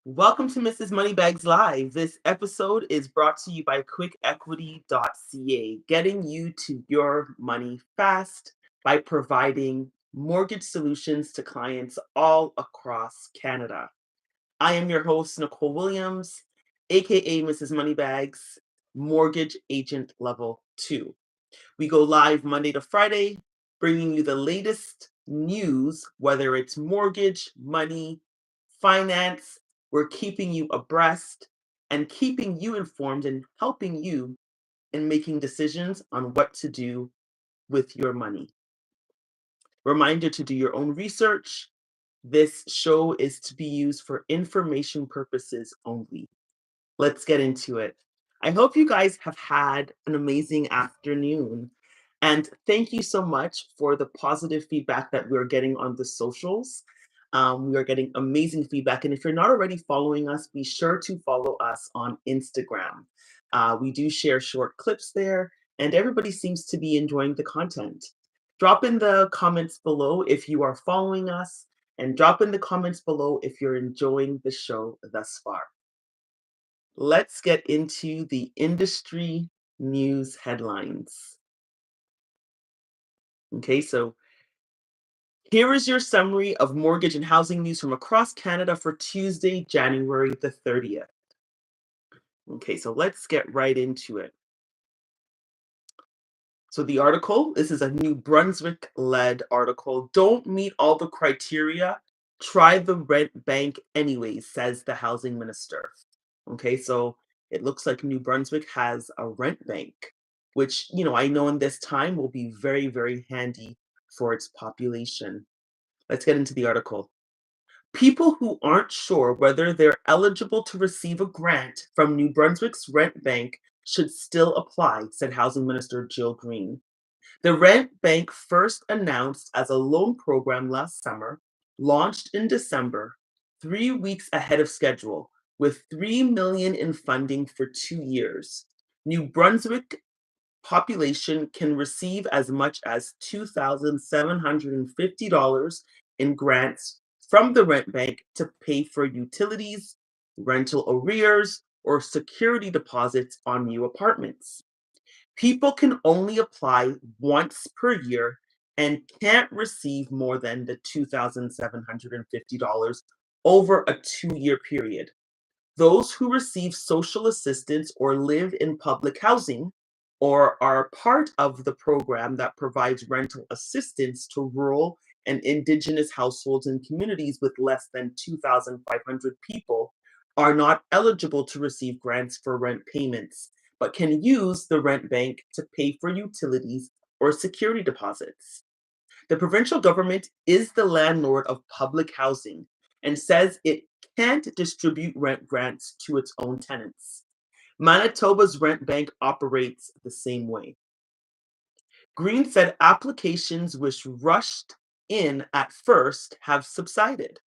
Welcome to Mrs. Moneybags Live. This episode is brought to you by quickequity.ca, getting you to your money fast by providing mortgage solutions to clients all across Canada. I am your host, Nicole Williams, aka Mrs. Moneybags, Mortgage Agent Level 2. We go live Monday to Friday, bringing you the latest news, whether it's mortgage, money, finance. We're keeping you abreast and keeping you informed and helping you in making decisions on what to do with your money. Reminder to do your own research. This show is to be used for information purposes only. Let's get into it. I hope you guys have had an amazing afternoon. And thank you so much for the positive feedback that we're getting on the socials. We are getting amazing feedback. And if you're not already following us, be sure to follow us on Instagram. We do share short clips there, and everybody seems to be enjoying the content. Drop in the comments below if you are following us, and drop in the comments below if you're enjoying the show thus far. Let's get into the industry news headlines. Okay, so here is your summary of mortgage and housing news from across Canada for Tuesday, January the 30th. Okay, so let's get right into it. So the article, this is a New Brunswick-led article. Don't meet all the criteria, try the rent bank anyways, says the housing minister. Okay, so it looks like New Brunswick has a rent bank, which, I know in this time will be very, very handy for its population. Let's get into the article. People who aren't sure whether they're eligible to receive a grant from New Brunswick's rent bank should still apply, said Housing Minister Jill Green. The rent bank, first announced as a loan program last summer, launched in December, 3 weeks ahead of schedule, with $3 million in funding for 2 years. New Brunswick population can receive as much as $2,750 in grants from the rent bank to pay for utilities, rental arrears, or security deposits on new apartments. People can only apply once per year and can't receive more than the $2,750 over a 2-year period. Those who receive social assistance or live in public housing or are part of the program that provides rental assistance to rural and Indigenous households in communities with less than 2,500 people are not eligible to receive grants for rent payments, but can use the rent bank to pay for utilities or security deposits. The provincial government is the landlord of public housing and says it can't distribute rent grants to its own tenants. Manitoba's rent bank operates the same way. Green said applications which rushed in at first have subsided.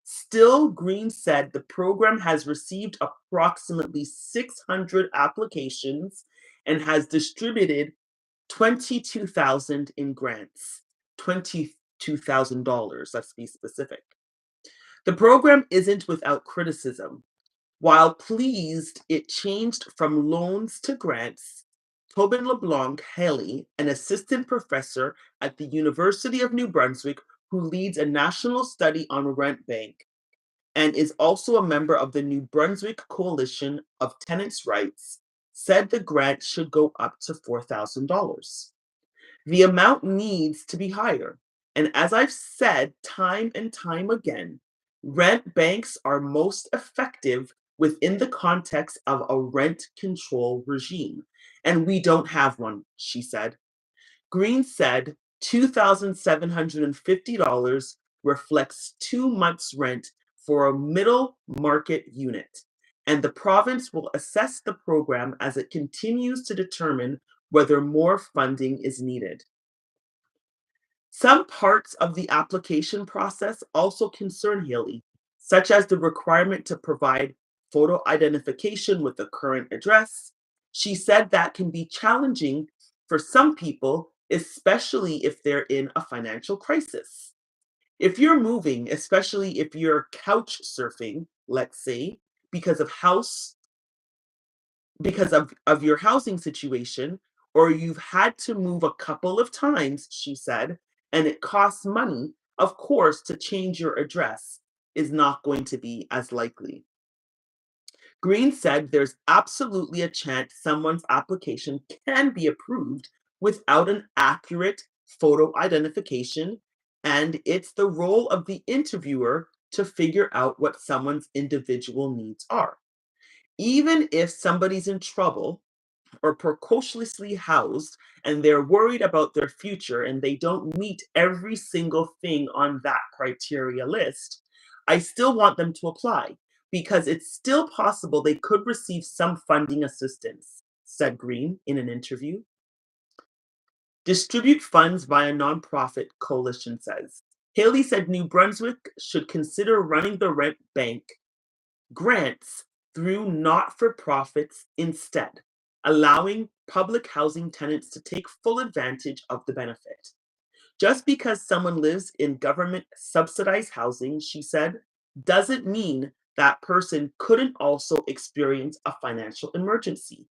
Still, Green said the program has received approximately 600 applications and has distributed 22,000 in grants. $22,000, let's be specific. The program isn't without criticism. While pleased it changed from loans to grants, Tobin LeBlanc Haley, an assistant professor at the University of New Brunswick who leads a national study on rent bank and is also a member of the New Brunswick Coalition of Tenants' Rights, said the grant should go up to $4,000. The amount needs to be higher. And as I've said time and time again, rent banks are most effective within the context of a rent control regime. And we don't have one, she said. Green said $2,750 reflects 2 months' rent for a middle market unit, and the province will assess the program as it continues to determine whether more funding is needed. Some parts of the application process also concern Haley, such as the requirement to provide photo identification with the current address. She said that can be challenging for some people, especially if they're in a financial crisis. If you're moving, especially if you're couch surfing, let's say, because of house because of your housing situation, or you've had to move a couple of times, she said, and it costs money, of course, to change your address is not going to be as likely. Green said there's absolutely a chance someone's application can be approved without an accurate photo identification, and it's the role of the interviewer to figure out what someone's individual needs are. Even if somebody's in trouble or precociously housed and they're worried about their future and they don't meet every single thing on that criteria list, I still want them to apply because it's still possible they could receive some funding assistance, said Green in an interview. Distribute funds via nonprofit coalition says. Haley said New Brunswick should consider running the rent bank grants through not for profits instead, allowing public housing tenants to take full advantage of the benefit. Just because someone lives in government subsidized housing, she said, doesn't mean that person couldn't also experience a financial emergency.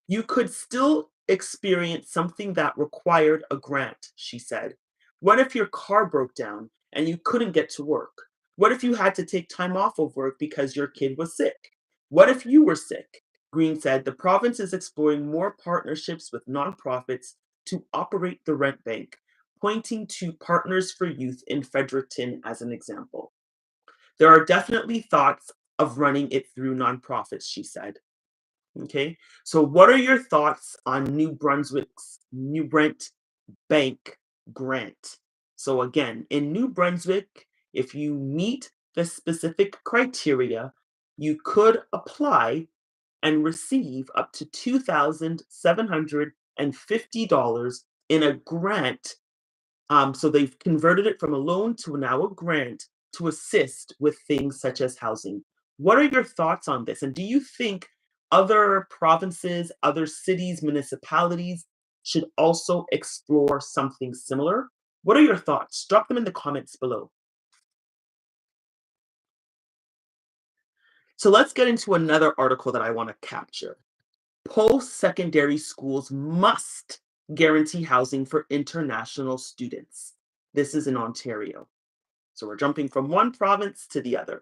You could still experience something that required a grant, she said. What if your car broke down and you couldn't get to work? What if you had to take time off of work because your kid was sick? What if you were sick? Green said the province is exploring more partnerships with nonprofits to operate the rent bank, pointing to Partners for Youth in Fredericton as an example. There are definitely thoughts of running it through nonprofits, she said. Okay, so what are your thoughts on New Brunswick's New Brent Bank grant? So again, in New Brunswick, if you meet the specific criteria, you could apply and receive up to $2,750 in a grant. So they've converted it from a loan to now a grant to assist with things such as housing. What are your thoughts on this? And do you think other provinces, other cities, municipalities should also explore something similar? What are your thoughts? Drop them in the comments below. So let's get into another article that I want to capture. Post-secondary schools must guarantee housing for international students. This is in Ontario. So we're jumping from one province to the other.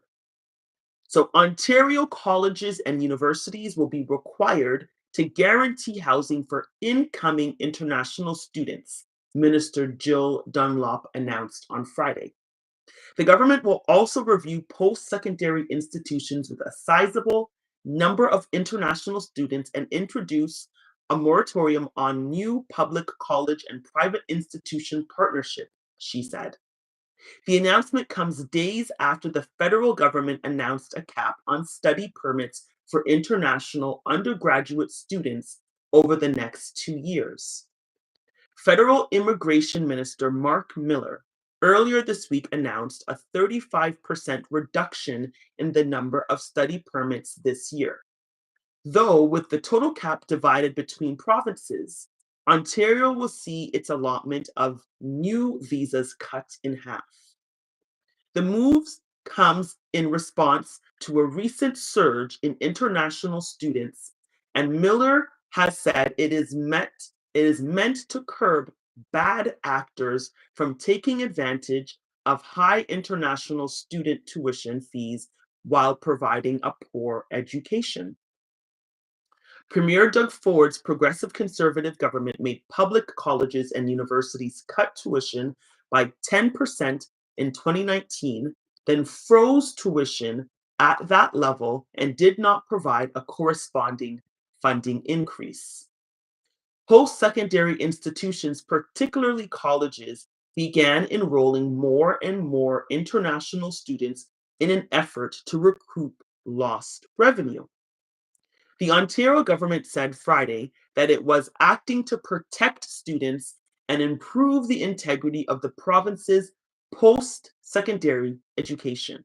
So Ontario colleges and universities will be required to guarantee housing for incoming international students, Minister Jill Dunlop announced on Friday. The government will also review post-secondary institutions with a sizable number of international students and introduce a moratorium on new public college and private institution partnership, she said. The announcement comes days after the federal government announced a cap on study permits for international undergraduate students over the next 2 years. Federal Immigration Minister Mark Miller earlier this week announced a 35% reduction in the number of study permits this year. Though, with the total cap divided between provinces, Ontario will see its allotment of new visas cut in half. The moves comes in response to a recent surge in international students, and Miller has said it is meant to curb bad actors from taking advantage of high international student tuition fees while providing a poor education. Premier Doug Ford's progressive conservative government made public colleges and universities cut tuition by 10% in 2019, then froze tuition at that level and did not provide a corresponding funding increase. Post secondary institutions, particularly colleges, began enrolling more and more international students in an effort to recoup lost revenue. The Ontario government said Friday that it was acting to protect students and improve the integrity of the province's post secondary education.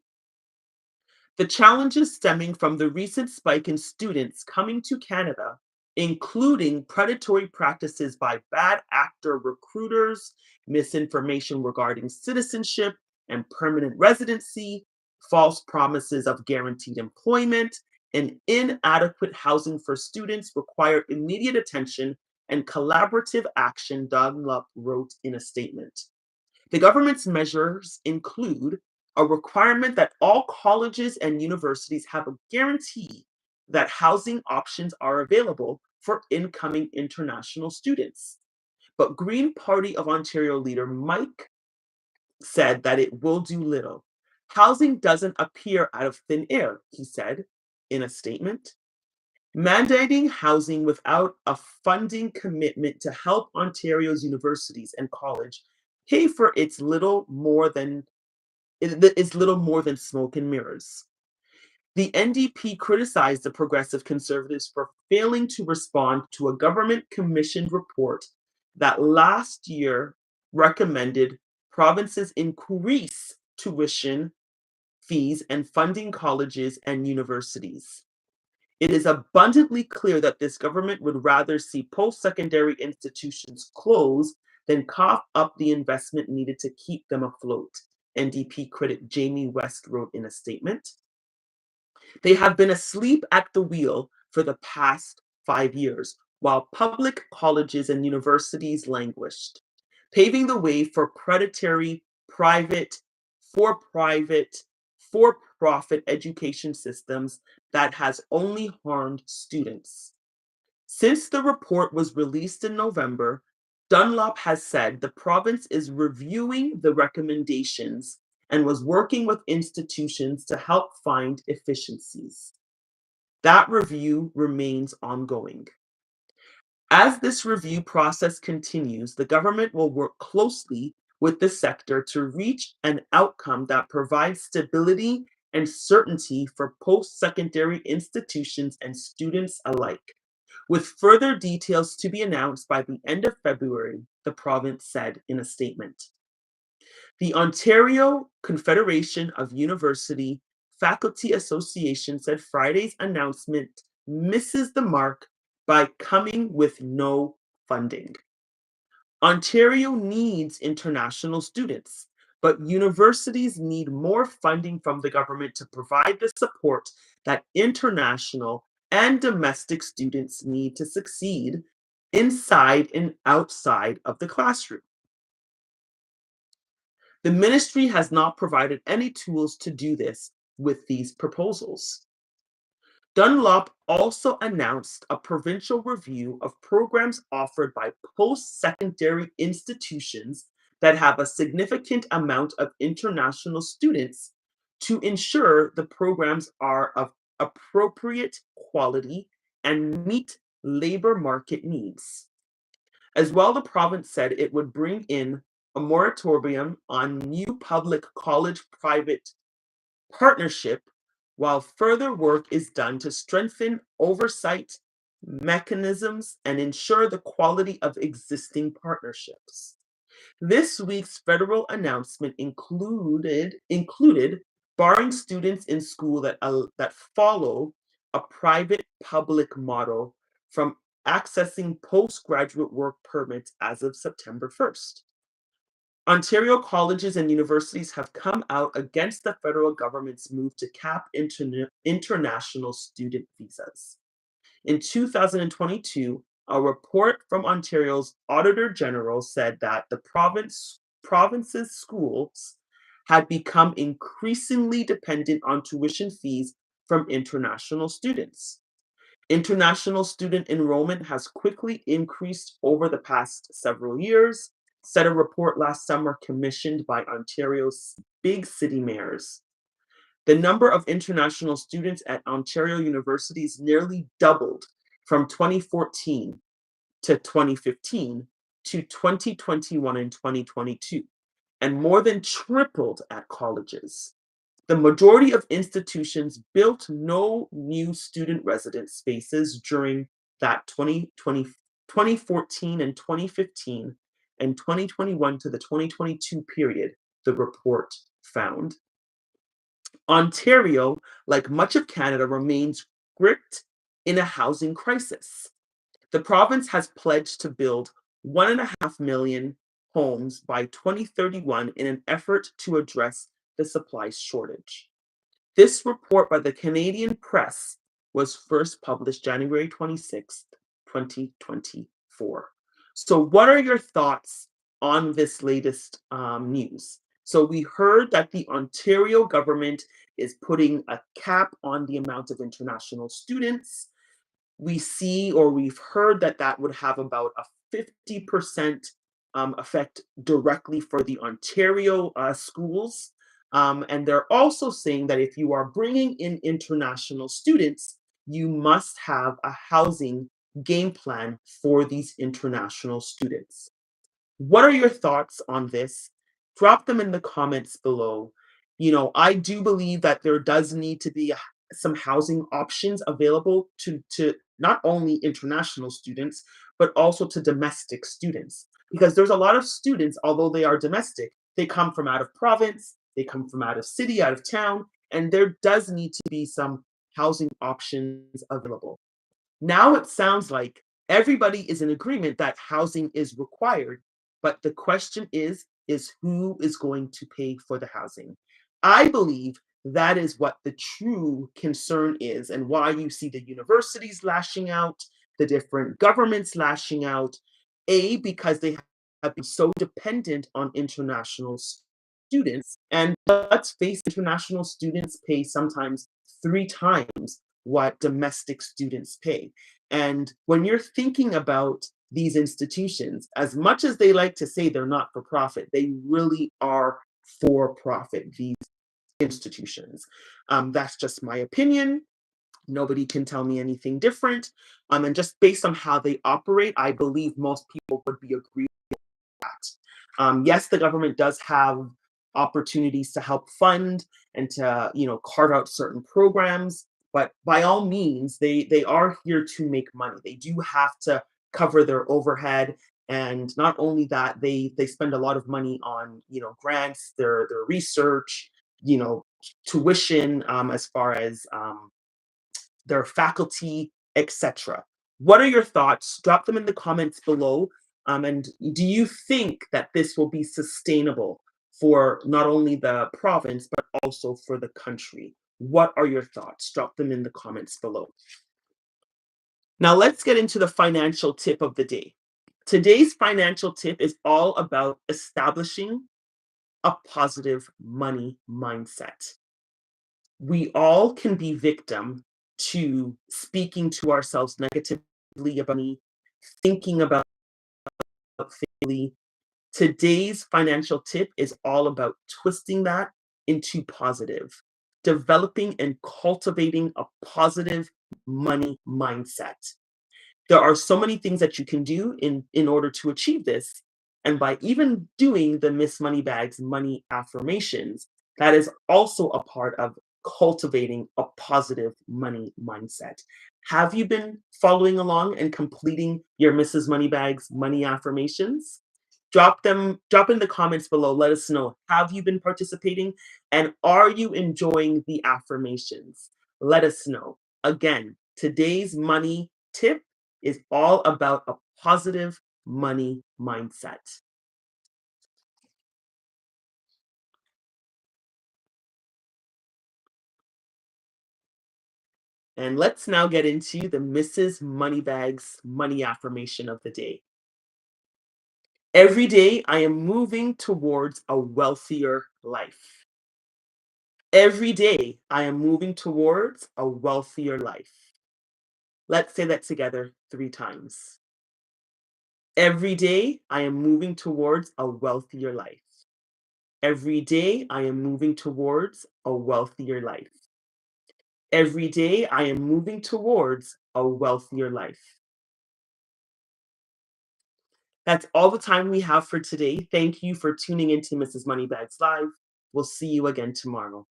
The challenges stemming from the recent spike in students coming to Canada, including predatory practices by bad actor recruiters, misinformation regarding citizenship and permanent residency, false promises of guaranteed employment, and inadequate housing for students require immediate attention and collaborative action, Dunlop wrote in a statement. The government's measures include a requirement that all colleges and universities have a guarantee that housing options are available for incoming international students. But Green Party of Ontario leader Mike said that it will do little. Housing doesn't appear out of thin air, he said in a statement. Mandating housing without a funding commitment to help Ontario's universities and college pay for it's little more than smoke and mirrors. The NDP criticized the Progressive Conservatives for failing to respond to a government commissioned report that last year recommended provinces increase tuition fees and funding colleges and universities. It is abundantly clear that this government would rather see post secondary institutions close than cough up the investment needed to keep them afloat, NDP critic Jamie West wrote in a statement. They have been asleep at the wheel for the past 5 years, while public colleges and universities languished, paving the way for predatory private, private, for profit education systems that has only harmed students. Since the report was released in November, Dunlop has said the province is reviewing the recommendations and was working with institutions to help find efficiencies. That review remains ongoing. As this review process continues, the government will work closely with the sector to reach an outcome that provides stability and certainty for post secondary institutions and students alike, with further details to be announced by the end of February, the province said in a statement. The Ontario Confederation of University Faculty Association said Friday's announcement misses the mark by coming with no funding. Ontario needs international students, but universities need more funding from the government to provide the support that international and domestic students need to succeed inside and outside of the classroom. The ministry has not provided any tools to do this with these proposals. Dunlop also announced a provincial review of programs offered by post secondary institutions that have a significant amount of international students to ensure the programs are of appropriate quality and meet labor market needs. As well, the province said it would bring in a moratorium on new public college private partnership while further work is done to strengthen oversight mechanisms and ensure the quality of existing partnerships. This week's federal announcement included barring students in school that follow a private public model from accessing postgraduate work permits as of September 1st. Ontario colleges and universities have come out against the federal government's move to cap international student visas. In 2022, a report from Ontario's Auditor General said that the province's schools had become increasingly dependent on tuition fees from international students. International student enrollment has quickly increased over the past several years, said a report last summer commissioned by Ontario's big city mayors. The number of international students at Ontario universities nearly doubled from 2014 to 2015 to 2021 and 2022, and more than tripled at colleges. The majority of institutions built no new student residence spaces during that 2014 and 2015 and 2021 to the 2022 period, the report found. Ontario, like much of Canada, remains gripped in a housing crisis. The province has pledged to build 1.5 million homes by 2031 in an effort to address the supply shortage. This report by the Canadian Press was first published January 26th, 2024. So, what are your thoughts on this latest news? So, we heard that the Ontario government is putting a cap on the amount of international students. We see or we've heard that that would have about a 50% effect directly for the Ontario schools. And they're also saying that if you are bringing in international students, you must have a housing game plan for these international students. What are your thoughts on this? Drop them in the comments below. I do believe that there does need to be some housing options available to not only international students, but also to domestic students. Because there's a lot of students, although they are domestic, they come from out of province, they come from out of city, out of town, and there does need to be some housing options available. Now it sounds like everybody is in agreement that housing is required, but the question is who is going to pay for the housing? I believe that is what the true concern is and why you see the universities lashing out, the different governments lashing out. A, because they have been so dependent on international students. And let's face international students pay sometimes 3 times what domestic students pay. And when you're thinking about these institutions, as much as they like to say they're not for profit, they really are for profit, these institutions. That's just my opinion. Nobody can tell me anything different. And just based on how they operate, I believe most people would be agreeing with that. Yes, the government does have opportunities to help fund and to carve out certain programs, but by all means, they are here to make money. They do have to cover their overhead, and not only that, they spend a lot of money on grants, their research, you know, tuition, as far as their faculty, etc. What are your thoughts? Drop them in the comments below. And do you think that this will be sustainable for not only the province, but also for the country? What are your thoughts? Drop them in the comments below. Now, let's get into the financial tip of the day. Today's financial tip is all about establishing a positive money mindset. We all can be victim to speaking to ourselves negatively about money, thinking about failure. Today's financial tip is all about twisting that into positive, developing and cultivating a positive money mindset. There are so many things that you can do in order to achieve this. And by even doing the Miss Moneybags money affirmations, that is also a part of cultivating a positive money mindset. Have you been following along and completing your Mrs. Moneybags money affirmations? Drop in the comments below. Let us know. Have you been participating? And are you enjoying the affirmations? Let us know. Again, today's money tip is all about a positive money mindset. And let's now get into the Mrs. Moneybags money affirmation of the day. Every day I am moving towards a wealthier life. Every day I am moving towards a wealthier life. Let's say that together 3 times. Every day I am moving towards a wealthier life. Every day I am moving towards a wealthier life. Every day I am moving towards a wealthier life. That's all the time we have for today. Thank you for tuning into Mrs. Moneybags Live. We'll see you again tomorrow.